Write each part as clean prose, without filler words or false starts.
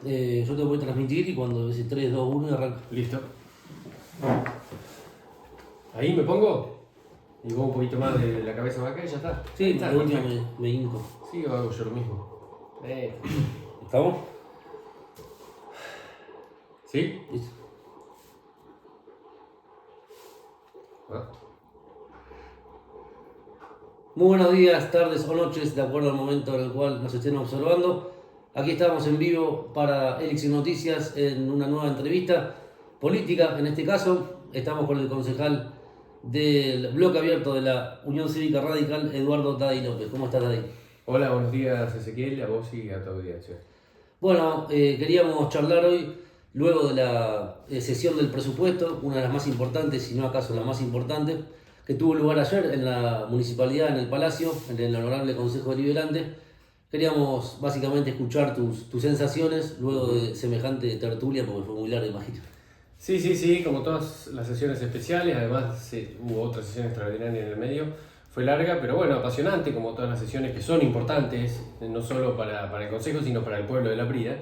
Yo te voy a transmitir y cuando dice 3, 2, 1 arranca. Listo. Ahí me pongo. Y vos un poquito más de la cabeza para acá y ya está. Sí, Ahí está, de última perfecto. me hinco. Sí, o hago yo lo mismo. ¿Estamos? ¿Sí? Listo. Ah. Muy buenos días, tardes o noches, de acuerdo al momento en el cual nos estén observando. Aquí estamos en vivo para Elixir Noticias en una nueva entrevista política. En este caso, estamos con el concejal del bloque abierto de la Unión Cívica Radical, Eduardo Tadei López. ¿Cómo estás, Tadei? Hola, buenos días Ezequiel, a vos y a tu audiencia. Bueno, queríamos charlar hoy, luego de la sesión del presupuesto, una de las más importantes, si no acaso la más importante, que tuvo lugar ayer en la municipalidad, en el Palacio, en el Honorable Consejo Deliberante. Queríamos básicamente escuchar tus sensaciones luego de semejante tertulia, porque fue muy larga, imagino. Sí, como todas las sesiones especiales, además hubo otra sesión extraordinaria en el medio. Fue larga, pero bueno, apasionante, como todas las sesiones que son importantes, no solo para el Consejo, sino para el pueblo de La Prida.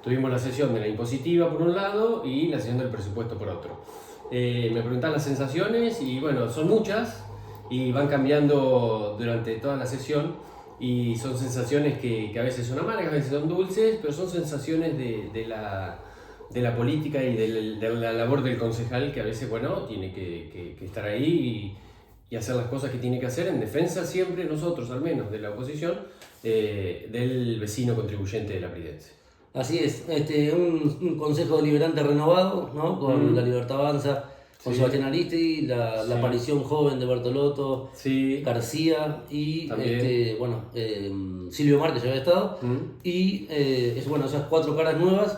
Tuvimos la sesión de la impositiva por un lado y la sesión del presupuesto por otro. Me preguntan las sensaciones y bueno, son muchas y van cambiando durante toda la sesión y son sensaciones que a veces son amargas, a veces son dulces, pero son sensaciones de la política y de la labor del concejal que a veces, bueno, tiene que estar ahí y hacer las cosas que tiene que hacer en defensa siempre, nosotros al menos, de la oposición, del vecino contribuyente de la Pridense. Así es, un consejo deliberante renovado, ¿no? Con La Libertad Avanza, con Sí. Sebastián Aristi, la Sí. aparición joven de Bertolotto, Sí. García y También. Silvio Márquez ya había estado. Mm. Y esas 4 caras nuevas,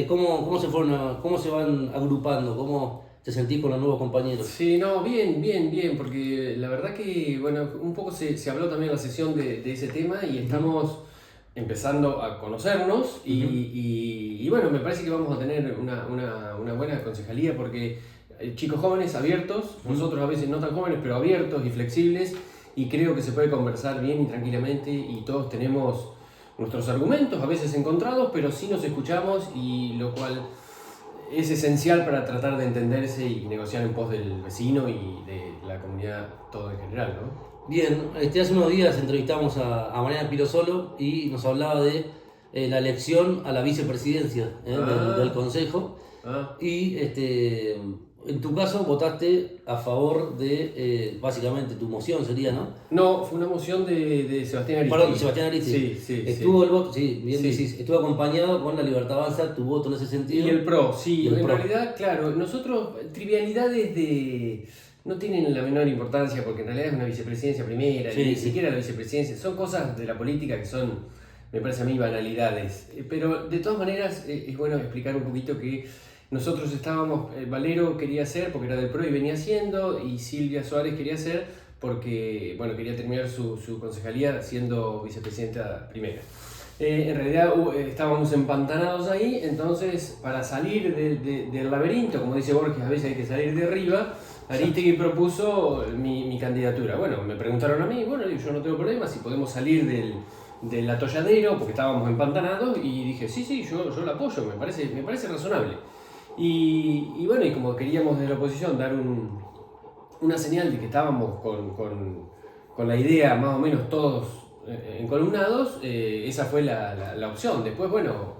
¿cómo se van agrupando? ¿Cómo te sentís con los nuevos compañeros? Sí, no, bien, porque la verdad que, bueno, un poco se habló también en la sesión de ese tema y estamos empezando a conocernos y bueno, me parece que vamos a tener una buena concejalía porque chicos jóvenes abiertos, nosotros a veces no tan jóvenes, pero abiertos y flexibles y creo que se puede conversar bien y tranquilamente y todos tenemos nuestros argumentos, a veces encontrados, pero sí nos escuchamos y lo cual es esencial para tratar de entenderse y negociar en pos del vecino y de la comunidad todo en general, ¿no? Bien, hace unos días entrevistamos a Mariana Pirosolo y nos hablaba de la elección a la vicepresidencia del Consejo. Ah. Y en tu caso votaste a favor de, básicamente, tu moción sería, ¿no? No, fue una moción de Sebastián Aristi. Perdón, Sebastián Aristi. Sí. Estuvo el voto, sí, bien Sí. decís, estuvo acompañado con La Libertad Avanza, tu voto en ese sentido. Y el PRO, sí. Y el En PRO. realidad, claro, nosotros, trivialidades no tienen la menor importancia porque en realidad es una vicepresidencia primera, Sí, y ni sí. siquiera la vicepresidencia. Son cosas de la política que son, me parece a mí, banalidades. Pero de todas maneras, es bueno explicar un poquito que nosotros estábamos, Valero quería hacer porque era del PRO y venía haciendo, y Silvia Suárez quería hacer porque, bueno, quería terminar su concejalía siendo vicepresidenta primera. En realidad estábamos empantanados ahí, entonces para salir del laberinto, como dice Borges, a veces hay que salir de arriba. Aristegui propuso mi candidatura. Bueno, me preguntaron a mí, bueno, yo no tengo problema, si podemos salir del atolladero, porque estábamos empantanados, y dije, sí, yo la apoyo, me parece razonable. Y bueno, y como queríamos de la oposición dar una señal de que estábamos con la idea más o menos todos encolumnados, esa fue la opción. Después, bueno,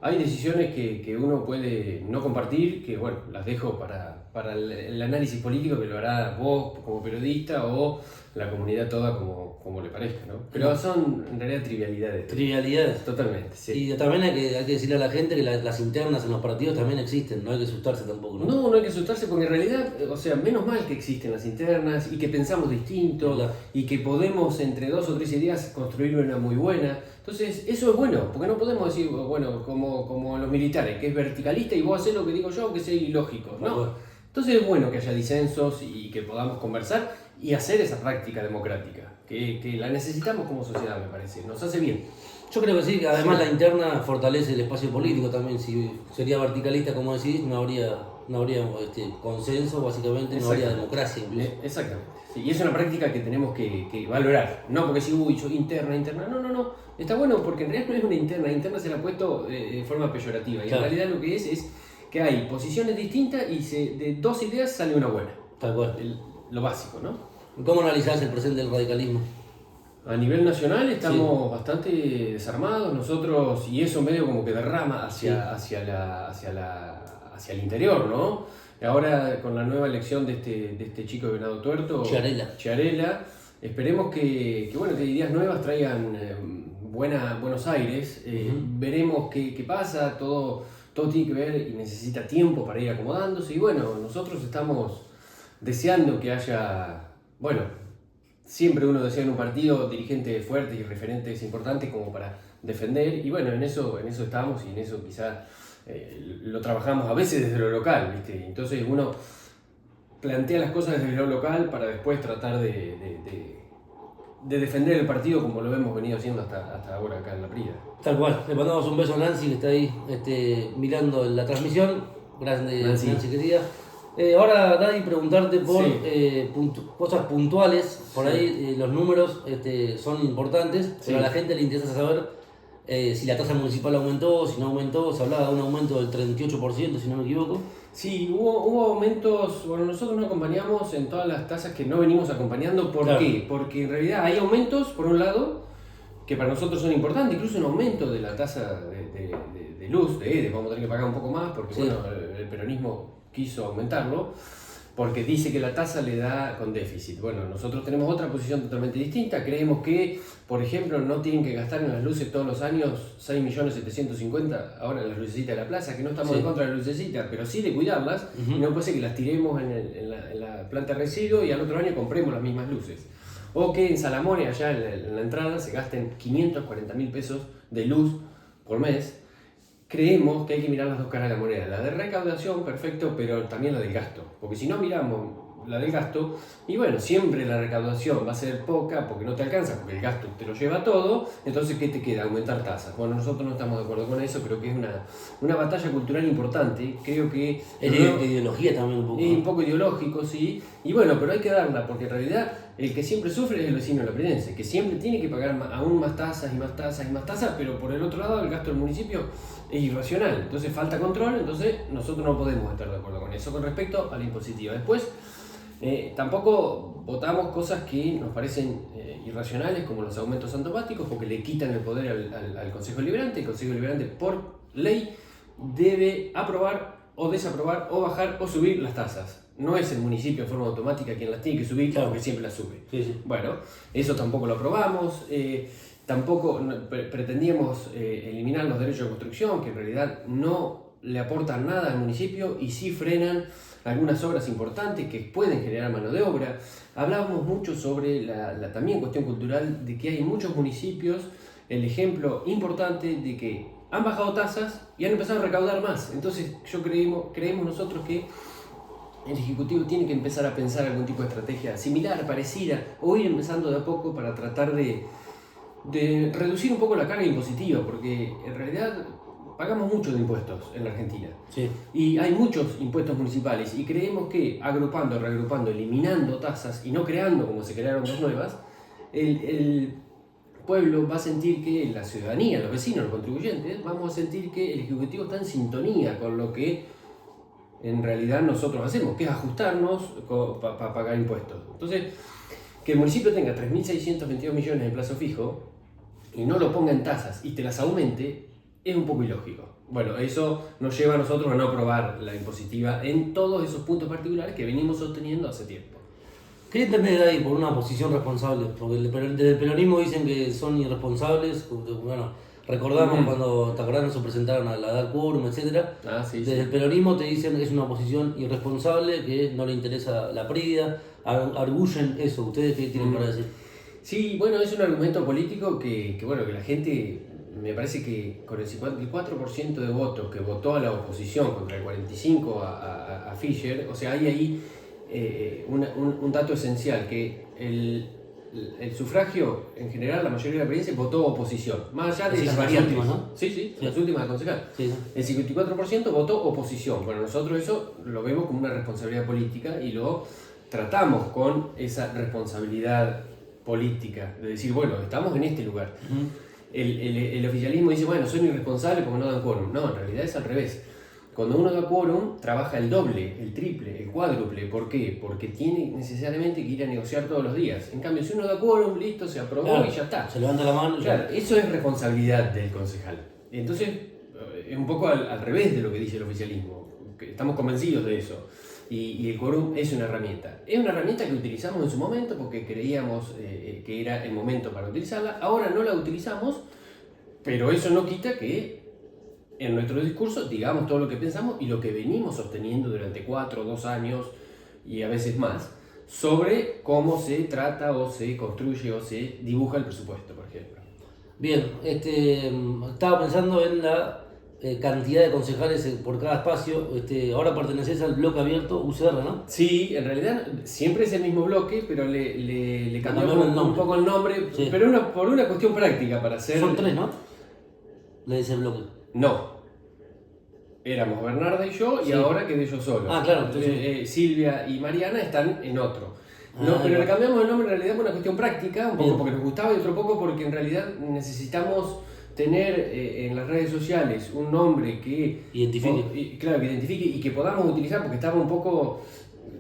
hay decisiones que uno puede no compartir, que bueno, las dejo para el análisis político que lo hará vos como periodista o la comunidad toda como le parezca, ¿no? Pero son en realidad trivialidades. Trivialidades. Totalmente, sí. Y también hay que decirle a la gente que las internas en los partidos también existen, no hay que asustarse tampoco, ¿no? No hay que asustarse porque en realidad, o sea, menos mal que existen las internas y que pensamos distinto Claro. y que podemos entre 2 o 3 ideas construir una muy buena. Entonces, eso es bueno, porque no podemos decir, bueno, como los militares, que es verticalista y vos hacés lo que digo yo, que sea ilógico, ¿no? Bueno. Entonces es bueno que haya disensos y que podamos conversar y hacer esa práctica democrática, que la necesitamos como sociedad, me parece, nos hace bien. Yo creo que sí, que además la interna fortalece el espacio político también. Si sería verticalista, como decís, no habría no habría consenso, básicamente no habría democracia incluso. Exactamente. Sí, y es una práctica que tenemos que valorar. No porque si, uy, yo interna. No. Está bueno porque en realidad no es una interna. Interna se la ha puesto de forma peyorativa. Y Claro. en realidad lo que es que hay posiciones distintas y de dos ideas sale una buena. Tal cual. Lo básico, ¿no? ¿Cómo analizás el presente del radicalismo? A nivel nacional estamos bastante desarmados nosotros y eso medio como que derrama hacia el interior, ¿no? Y ahora con la nueva elección de este chico de Venado Tuerto, Chiarella, esperemos que ideas nuevas traigan Buenos Aires. Veremos qué pasa, todo tiene que ver y necesita tiempo para ir acomodándose y bueno, nosotros estamos deseando que haya, siempre uno desea en un partido dirigentes fuertes y referentes importantes como para defender y bueno, en eso estamos y en eso quizá lo trabajamos a veces desde lo local, ¿viste? Entonces uno plantea las cosas desde lo local para después tratar de defender el partido como lo hemos venido haciendo hasta ahora acá en La Prida. Tal cual, le mandamos un beso a Nancy que está ahí mirando la transmisión. Grande Nancy querida. Ahora, Daddy, preguntarte por cosas puntuales. Por ahí los números son importantes, pero a la gente le interesa saber si la tasa municipal aumentó, si no aumentó. Se hablaba de un aumento del 38%, si no me equivoco. Sí, hubo aumentos. Bueno, nosotros no acompañamos en todas las tasas que no venimos acompañando. ¿Por qué? Porque en realidad hay aumentos, por un lado, que para nosotros son importantes, incluso un aumento de la tasa de luz, de EDE, vamos a tener que pagar un poco más porque el peronismo quiso aumentarlo, porque dice que la tasa le da con déficit. Bueno, nosotros tenemos otra posición totalmente distinta, creemos que, por ejemplo, no tienen que gastar en las luces todos los años 6.750.000, ahora en las lucecitas de la plaza, que no estamos en contra de las lucecitas, pero sí de cuidarlas, y no puede ser que las tiremos en la planta de residuo y al otro año compremos las mismas luces. O que en Salamone, allá en la entrada, se gasten 540.000 pesos de luz por mes. Creemos que hay que mirar las dos caras de la moneda, la de recaudación, perfecto, pero también la del gasto. Porque si no miramos la del gasto, y bueno, siempre la recaudación va a ser poca porque no te alcanza, porque el gasto te lo lleva todo, entonces ¿qué te queda? Aumentar tasas. Bueno, nosotros no estamos de acuerdo con eso, creo que es una batalla cultural importante, creo que... De ideología también un poco. Un poco ideológico, sí, y bueno, pero hay que darla, porque en realidad el que siempre sufre es el vecino de la Pridense, que siempre tiene que pagar aún más tasas y más tasas y más tasas, pero por el otro lado el gasto del municipio es irracional, entonces falta control, entonces nosotros no podemos estar de acuerdo con eso con respecto a la impositiva. Después, tampoco votamos cosas que nos parecen irracionales, como los aumentos antopáticos, porque le quitan el poder al Consejo Deliberante. El Consejo Deliberante, por ley, debe aprobar o desaprobar o bajar o subir las tasas. No es el municipio en forma automática quien las tiene que subir, porque siempre las sube. Sí. Bueno, eso tampoco lo aprobamos. Tampoco pretendíamos eliminar los derechos de construcción, que en realidad no le aportan nada al municipio y sí frenan algunas obras importantes que pueden generar mano de obra. Hablábamos mucho sobre la también cuestión cultural de que hay muchos municipios, el ejemplo importante de que han bajado tasas y han empezado a recaudar más. Entonces creemos nosotros que el Ejecutivo tiene que empezar a pensar algún tipo de estrategia similar, parecida, o ir empezando de a poco para tratar de reducir un poco la carga impositiva, porque en realidad pagamos mucho de impuestos en la Argentina. Sí. Y hay muchos impuestos municipales y creemos que agrupando, reagrupando, eliminando tasas y no creando como se crearon dos nuevas, el pueblo va a sentir que la ciudadanía, los vecinos, los contribuyentes, vamos a sentir que el Ejecutivo está en sintonía con lo que en realidad nosotros hacemos, que es ajustarnos para pagar impuestos. Entonces, que el municipio tenga 3.622 millones en plazo fijo y no lo ponga en tasas y te las aumente, es un poco ilógico. Bueno, eso nos lleva a nosotros a no aprobar la impositiva en todos esos puntos particulares que venimos sosteniendo hace tiempo. ¿Qué entendés de ahí por una posición responsable? Porque desde el peronismo dicen que son irresponsables. Bueno, recordamos cuando, ¿te acordás? Nos presentaron a la Dar Quórum, etc. Desde el peronismo te dicen que es una posición irresponsable, que no le interesa la Prida, arguyen eso. ¿Ustedes qué tienen para decir? Sí, bueno, es un argumento político que la gente, me parece que con el 54% de votos que votó a la oposición contra el 45% a Fischer, o sea, hay ahí un dato esencial, que el sufragio, en general, la mayoría de la provincia votó oposición, más allá de Sí, las sí, las variantes. últimas, ¿no? Sí, sí, las últimas a concejal. Sí, sí. El 54% votó oposición. Bueno, nosotros eso lo vemos como una responsabilidad política y lo tratamos con esa responsabilidad política, de decir, bueno, estamos en este lugar. Ujú. El oficialismo dice, bueno, soy irresponsable porque no dan quórum. No, en realidad es al revés. Cuando uno da quórum, trabaja el doble, el triple, el cuádruple. ¿Por qué? Porque tiene necesariamente que ir a negociar todos los días. En cambio, si uno da quórum, listo, se aprobó Claro, y ya está. se levanta la mano y ya. Claro, eso es responsabilidad del concejal. Entonces, es un poco al revés de lo que dice el oficialismo. Que estamos convencidos de eso. Y el quórum es una herramienta. Es una herramienta que utilizamos en su momento porque creíamos que era el momento para utilizarla. Ahora no la utilizamos, pero eso no quita que en nuestro discurso digamos todo lo que pensamos y lo que venimos sosteniendo durante 4 o 2 años y a veces más sobre cómo se trata o se construye o se dibuja el presupuesto, por ejemplo. Bien, estaba pensando en la cantidad de concejales por cada espacio. Ahora perteneces al bloque abierto UCR, ¿no? Sí, en realidad siempre es el mismo bloque, pero le cambiamos cambiaron el nombre. un poco el nombre, Sí. pero por una cuestión práctica para hacer... Son 3, ¿no? De ese bloque. No. Éramos Bernarda y yo, y Sí. ahora quedé yo solo. Ah, claro, entonces- Silvia y Mariana están en otro. Ah, No, pero ahí le va. cambiamos el nombre en realidad por una cuestión práctica, un poco Bien. porque nos gustaba y otro poco porque en realidad necesitamos tener en las redes sociales un nombre que Identifique. claro, que identifique y que podamos utilizar porque estaba un poco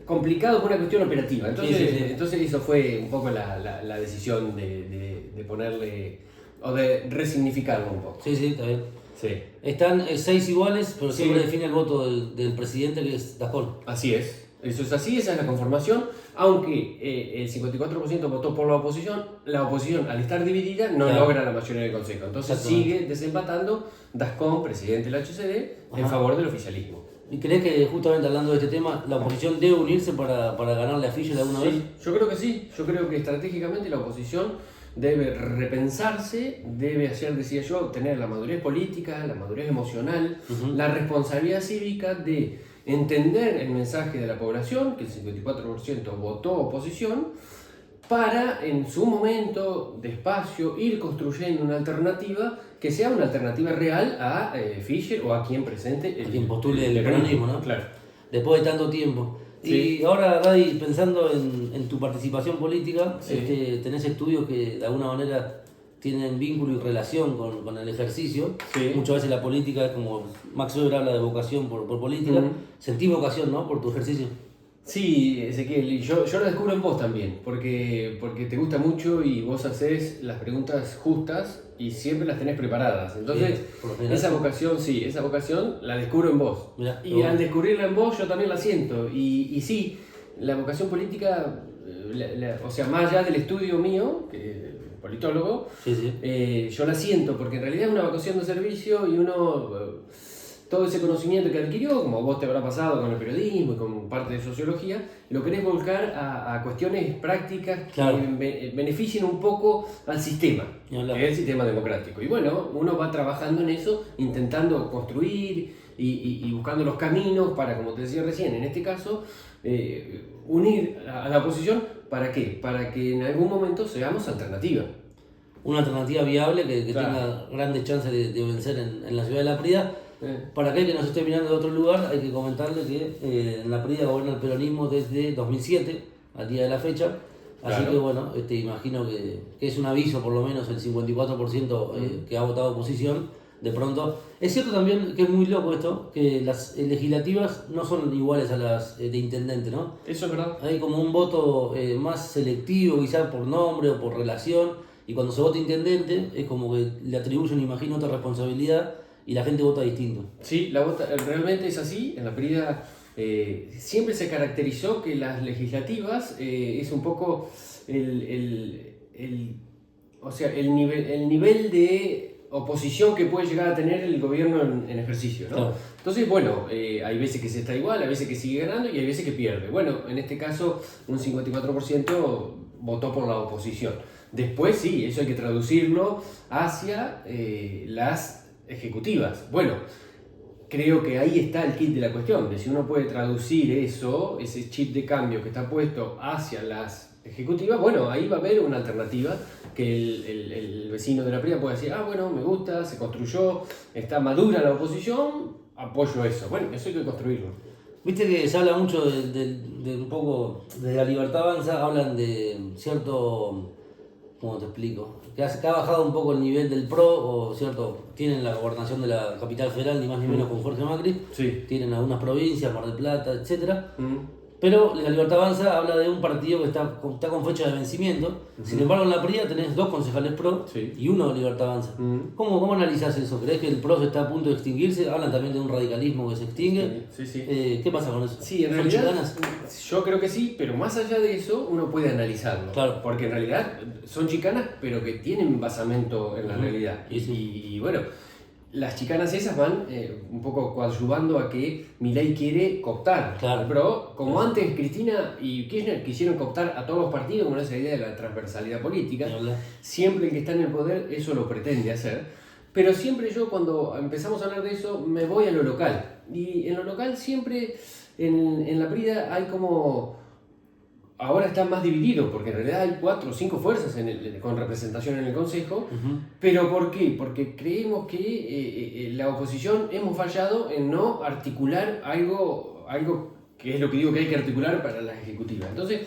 complicado por una cuestión operativa. Entonces, Sí, sí, sí. entonces eso fue un poco la decisión de ponerle o de resignificarlo un poco. Sí, sí, está bien. Sí. Están 6 iguales, pero Sí. siempre define el voto del presidente, que es Dajón. Así es, eso es así, esa es la conformación, aunque el 54% votó por la oposición al estar dividida no Claro. logra la mayoría del Consejo, entonces Exactamente. sigue desempatando Dascón, presidente del HCD, en Ajá. favor del oficialismo. ¿Y crees que justamente hablando de este tema, la oposición debe unirse para ganarle a Fischer alguna vez? Sí, yo creo que sí, yo creo que estratégicamente la oposición debe repensarse, debe hacer, decía yo, tener la madurez política, la madurez emocional, Ujú. la responsabilidad cívica de entender el mensaje de la población, que el 54% votó oposición, para en su momento, despacio, ir construyendo una alternativa que sea una alternativa real a Fischer o a quien presente A quien postule el peronismo, ¿no? Claro. Después de tanto tiempo. Sí. Y ahora, Daddy, pensando en tu participación política, Sí. tenés estudios que de alguna manera tienen vínculo y relación con el ejercicio. Sí. Muchas veces la política es como Max Weber habla de vocación por política. Ujú. ¿Sentís vocación, no? Por tu ejercicio. Sí, Ezequiel, y yo lo descubro en vos también, porque te gusta mucho y vos haces las preguntas justas y siempre las tenés preparadas. Entonces, Bien, por lo general. esa vocación la descubro en vos. Mirá, Y qué bueno. al descubrirla en vos, yo también la siento. Y sí, la vocación política, o sea, más allá del estudio mío, que politólogo, Sí, sí. yo la siento, porque en realidad es una vocación de servicio y uno, todo ese conocimiento que adquirió, como vos te habrá pasado con el periodismo y con parte de sociología, lo querés volcar a cuestiones prácticas Claro. que beneficien un poco al sistema, Ni hablar. que es el sistema democrático. Y bueno, uno va trabajando en eso, intentando construir y buscando los caminos para, como te decía recién, en este caso, unir a la oposición, ¿para qué? Para que en algún momento seamos alternativa. Una alternativa viable que Claro. tenga grandes chances de vencer en la ciudad de La Prida. Eh, Para aquel que nos esté mirando de otro lugar, hay que comentarle que en La Prida gobierna el peronismo desde 2007, al día de la fecha. Así Claro. que bueno, imagino que es un aviso, por lo menos el 54% que ha votado oposición. De pronto, es cierto también que es muy loco esto, que las legislativas no son iguales a las de intendente, ¿no? Eso es verdad. Hay como un voto más selectivo, quizás por nombre o por relación, y cuando se vota intendente es como que le atribuyen, imagino, otra responsabilidad y la gente vota distinto. Sí, realmente es así. En la Prida siempre se caracterizó que las legislativas es un poco o sea, el nivel de oposición que puede llegar a tener el gobierno en ejercicio, ¿no? Claro. Entonces, bueno, hay veces que se está igual, hay veces que sigue ganando y hay veces que pierde. Bueno, en este caso, un 54% votó por la oposición. Después, sí, eso hay que traducirlo hacia las ejecutivas. Bueno, creo que ahí está el kit de la cuestión, de si uno puede traducir eso, ese chip de cambio que está puesto hacia las ejecutivas, bueno, ahí va a haber una alternativa que el vecino de la Prida puede decir, bueno, me gusta, se construyó, está madura la oposición, apoyo eso. Bueno, eso hay que construirlo. Viste que se habla mucho de un poco, de la Libertad Avanza, hablan de cierto, ¿cómo te explico? Que ha bajado un poco el nivel del PRO, o cierto, tienen la gobernación de la capital federal, ni más ni menos con Jorge Macri, sí. Tienen algunas provincias, Mar del Plata, etcétera. Pero la Libertad Avanza habla de un partido que está con fecha de vencimiento. Sin embargo, en la PRIA tenés 2 concejales PRO y uno de Libertad Avanza. ¿Cómo analizás eso? ¿Crees que el PRO está a punto de extinguirse? Hablan también de un radicalismo que se extingue. Sí. ¿Qué pasa con eso? Sí, en realidad, yo creo que sí, pero más allá de eso, uno puede analizarlo. Claro. Porque en realidad son chicanas, pero que tienen basamento en la realidad. Y bueno, las chicanas esas van un poco coadyuvando a que Milei quiere cooptar. Claro. Pero como antes Cristina y Kirchner quisieron cooptar a todos los partidos con esa idea de la transversalidad política, siempre el que está en el poder eso lo pretende hacer. Pero siempre yo, cuando empezamos a hablar de eso, me voy a lo local. Y en lo local siempre, en la Prida hay como... Ahora está más dividido, porque en realidad hay 4 o 5 fuerzas con representación en el Consejo. ¿Pero por qué? Porque creemos que la oposición hemos fallado en no articular algo que es lo que digo que hay que articular para la ejecutiva. Entonces,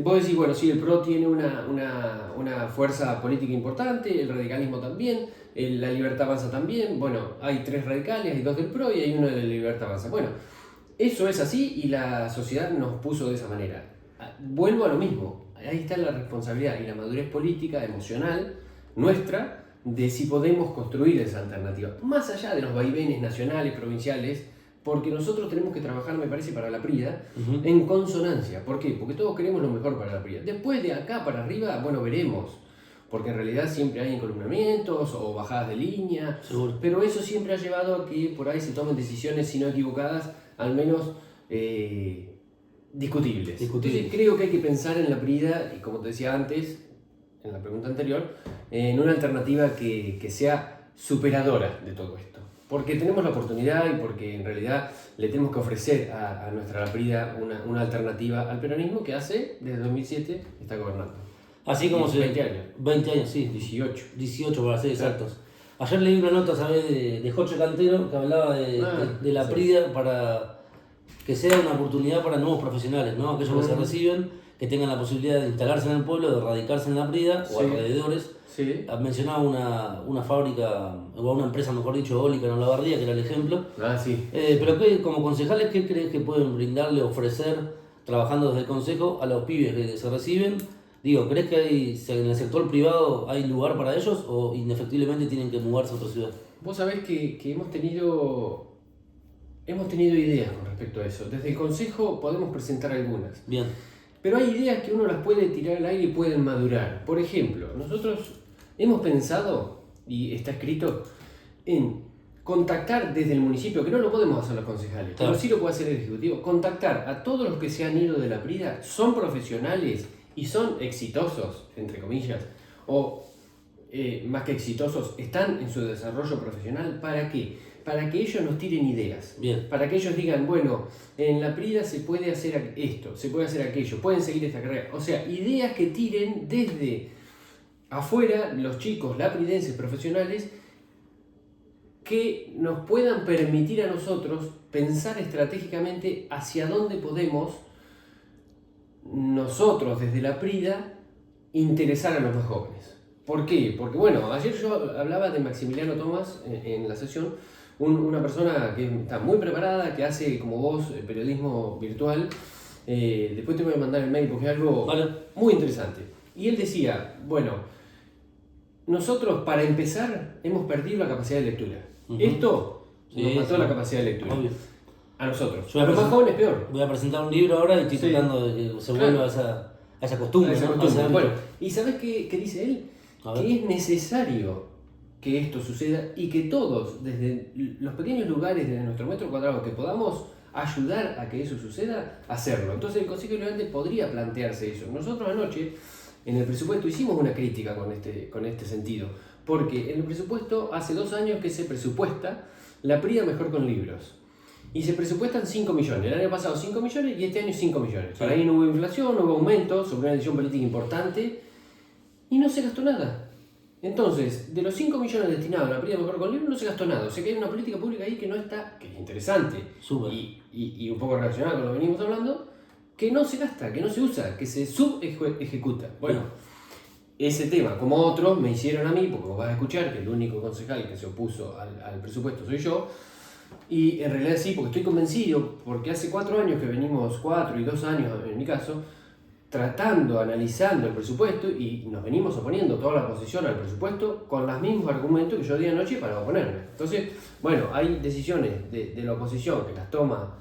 puedo decir, bueno, sí, el PRO tiene una fuerza política importante, el radicalismo también, la Libertad Avanza también. Bueno, hay 3 radicales, hay 2 del PRO y hay 1 de la Libertad Avanza. Bueno, eso es así y la sociedad nos puso de esa manera. Vuelvo a lo mismo, ahí está la responsabilidad y la madurez política, emocional, nuestra, de si podemos construir esa alternativa, más allá de los vaivenes nacionales, provinciales, porque nosotros tenemos que trabajar, me parece, para la Prida, en consonancia. ¿Por qué? Porque todos queremos lo mejor para la Prida. Después de acá para arriba, bueno, veremos, porque en realidad siempre hay encolumnamientos o bajadas de línea, pero eso siempre ha llevado a que por ahí se tomen decisiones, si no equivocadas, al menos... discutibles. Entonces creo que hay que pensar en la Prida, y como te decía antes, en la pregunta anterior, en una alternativa que sea superadora de todo esto. Porque tenemos la oportunidad y porque en realidad le tenemos que ofrecer a nuestra Prida una alternativa al peronismo que hace, desde 2007, está gobernando. Así como 20 años. 20 años, sí. 18 para ser exactos. Ayer leí una nota, ¿sabes?, de Jorge Cantero, que hablaba de la Prida para... que sea una oportunidad para nuevos profesionales, ¿no? Aquellos que se reciben, que tengan la posibilidad de instalarse en el pueblo, de radicarse en la Prida o alrededores. Mencionaba una fábrica, o una empresa, mejor dicho, eólica en Olavarría, que era el ejemplo. Pero como concejales, ¿qué crees que pueden brindarle, ofrecer, trabajando desde el consejo, a los pibes que se reciben? Digo, ¿crees que en el sector privado hay lugar para ellos o indefectiblemente tienen que mudarse a otra ciudad? Vos sabés que hemos tenido ideas con respecto a eso. Desde el Consejo podemos presentar algunas. Bien. Pero hay ideas que uno las puede tirar al aire y pueden madurar. Por ejemplo, nosotros hemos pensado, y está escrito, en contactar desde el municipio, que no lo podemos hacer los concejales, pero sí lo puede hacer el Ejecutivo, contactar a todos los que se han ido de la Prida, son profesionales y son exitosos, entre comillas, o más que exitosos, están en su desarrollo profesional. ¿Para qué? Para que ellos nos tiren ideas. Bien. Para que ellos digan, bueno, en la Prida se puede hacer esto, se puede hacer aquello, pueden seguir esta carrera. O sea, ideas que tiren desde afuera los chicos lapridenses profesionales que nos puedan permitir a nosotros pensar estratégicamente hacia dónde podemos nosotros desde la Prida interesar a los más jóvenes. ¿Por qué? Porque bueno, ayer yo hablaba de Maximiliano Tomás en la sesión, una persona que está muy preparada, que hace como vos periodismo virtual. Después te voy a mandar el mail porque es algo muy interesante. Y él decía, bueno, nosotros para empezar hemos perdido la capacidad de lectura. Esto nos mató la capacidad de lectura. Obvio. A nosotros. A los más jóvenes peor. Voy a presentar un libro ahora y estoy tratando de que se vuelva a esa costumbre. Bueno, ¿y sabes qué dice él? Que es necesario que esto suceda y que todos, desde los pequeños lugares de nuestro metro cuadrado, que podamos ayudar a que eso suceda, hacerlo. Entonces el Consejo Deliberante podría plantearse eso. Nosotros anoche, en el presupuesto, hicimos una crítica con este sentido, porque en el presupuesto hace 2 años que se presupuesta la Prida mejor con libros. y se presupuestan 5 millones. El año pasado 5 millones y este año 5 millones. Sí. Para ahí no hubo inflación, no hubo aumento sobre una decisión política importante y no se gastó nada. Entonces, de los 5 millones destinados a la PRIA Mejor con Libro, no se gastó nada. O sea que hay una política pública ahí que no está, que es interesante Súper. y un poco relacionada con lo que venimos hablando, que no se gasta, que no se usa, que se subejecuta. Bueno, ese tema, como otros, me hicieron a mí, porque vos vas a escuchar que el único concejal que se opuso al presupuesto soy yo, y en realidad sí, porque estoy convencido, porque hace 4 años que venimos, 4 y 2 años en mi caso, tratando, analizando el presupuesto y nos venimos oponiendo toda la oposición al presupuesto con los mismos argumentos que yo di anoche para oponerme. Entonces, bueno, hay decisiones de la oposición que las toma,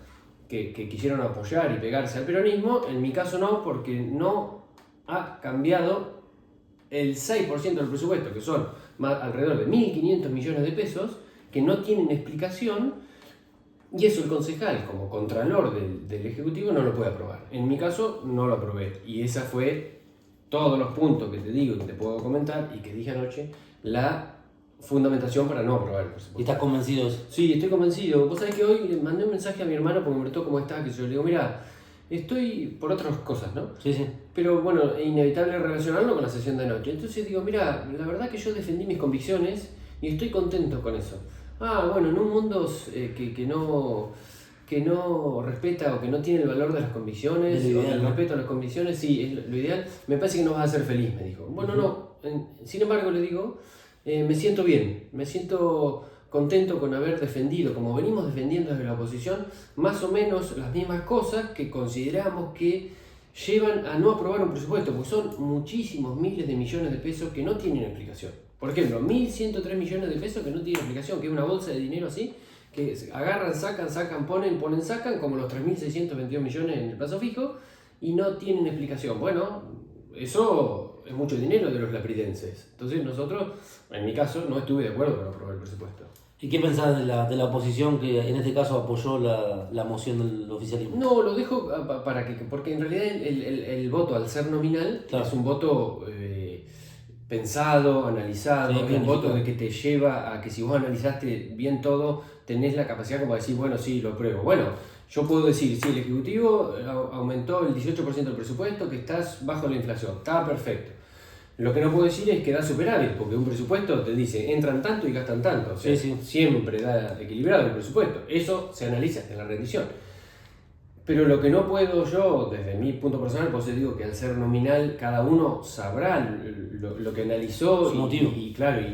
que quisieron apoyar y pegarse al peronismo, en mi caso no, porque no ha cambiado el 6% del presupuesto, que son alrededor de 1.500 millones de pesos, que no tienen explicación. Y eso el concejal, como contralor del Ejecutivo, no lo puede aprobar. En mi caso, no lo aprobé. Y esa fue, todos los puntos que te digo y que te puedo comentar y que dije anoche, la fundamentación para no aprobar el presupuesto. ¿Y estás convencido de eso? Sí, estoy convencido. Vos sabés que hoy le mandé un mensaje a mi hermano porque me preguntó cómo está, que yo le digo, mira, estoy por otras cosas, ¿no? Sí, sí. Pero bueno, es inevitable relacionarlo con la sesión de anoche. Entonces digo, mira, la verdad que yo defendí mis convicciones y estoy contento con eso. Bueno, en un mundo que no respeta o que no tiene el valor de las convicciones, Es lo o ideal, el ¿no? respeto a las convicciones, sí, es lo ideal. Me parece que no vas a hacer feliz, me dijo. Bueno, no. Sin embargo, le digo, me siento bien, me siento contento con haber defendido, como venimos defendiendo desde la oposición, más o menos las mismas cosas que consideramos que llevan a no aprobar un presupuesto, porque son muchísimos miles de millones de pesos que no tienen explicación. Por ejemplo, 1.103 millones de pesos que no tienen explicación, que es una bolsa de dinero así, que agarran, sacan, ponen, sacan, como los 3.622 millones en el plazo fijo, y no tienen explicación. Bueno, eso es mucho dinero de los lapridenses. Entonces nosotros, en mi caso, no estuve de acuerdo con aprobar el presupuesto. ¿Y qué pensás de la oposición que en este caso apoyó la moción del oficialismo? No, lo dejo porque en realidad el voto, al ser nominal, Claro. es un voto pensado, analizado, Sí, es un planificado. voto de que te lleva a que si vos analizaste bien todo, tenés la capacidad como de decir, bueno, sí, lo apruebo. Bueno, yo puedo decir, sí, el Ejecutivo aumentó el 18% del presupuesto, que estás bajo la inflación, está perfecto. Lo que no puedo decir es que da superávit, porque un presupuesto te dice, entran tanto y gastan tanto. O sea, Sí, sí. siempre da equilibrado el presupuesto. Eso se analiza en la rendición. Pero lo que no puedo yo, desde mi punto personal, pues digo que al ser nominal, cada uno sabrá lo que analizó Su motivo. y claro,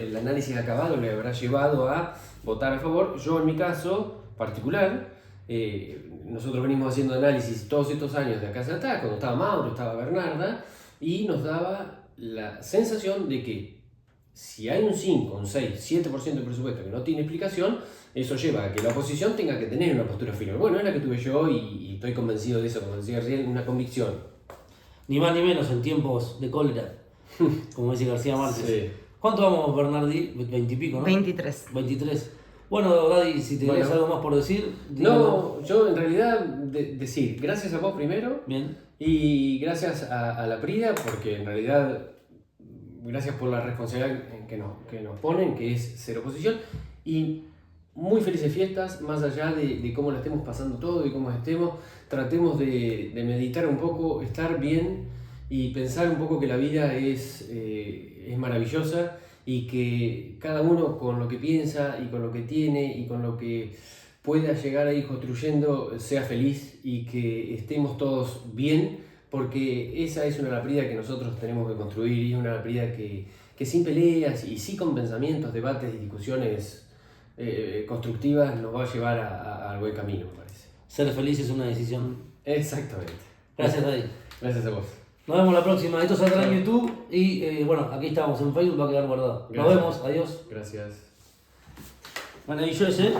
el análisis acabado le habrá llevado a votar a favor. Yo en mi caso particular, nosotros venimos haciendo análisis todos estos años de acá hacia atrás, cuando estaba Mauro, estaba Bernarda, y nos daba la sensación de que si hay un 5, un 6, 7% del presupuesto que no tiene explicación, eso lleva a que la oposición tenga que tener una postura firme. Bueno, es la que tuve yo y estoy convencido de eso, como decía recién, una convicción. Ni más ni menos en tiempos de cólera, como dice García Márquez. Sí. ¿Cuánto vamos, Bernardi? 20 y pico, ¿no? 23. 23. Bueno, Daddy, si tenés Bueno. algo más por decir, dímelo. No, yo en realidad decir gracias a vos primero Bien. y gracias a la PRIA, porque en realidad gracias por la responsabilidad que nos ponen, que es ser oposición, y muy felices fiestas, más allá de cómo la estemos pasando todo y cómo estemos, tratemos de meditar un poco, estar bien y pensar un poco que la vida es maravillosa y que cada uno con lo que piensa y con lo que tiene y con lo que pueda llegar a ir construyendo sea feliz y que estemos todos bien, porque esa es una laprida que nosotros tenemos que construir y es una laprida que sin peleas y sí con pensamientos, debates y discusiones constructivas nos va a llevar al buen camino, me parece. Ser feliz es una decisión. Exactamente. Gracias, Daddy. Gracias a vos. Nos vemos la próxima. Esto saldrá en YouTube y bueno, aquí estamos en Facebook, va a quedar guardado. Nos Gracias. vemos, adiós. Gracias. Maravilloso, ¿eh?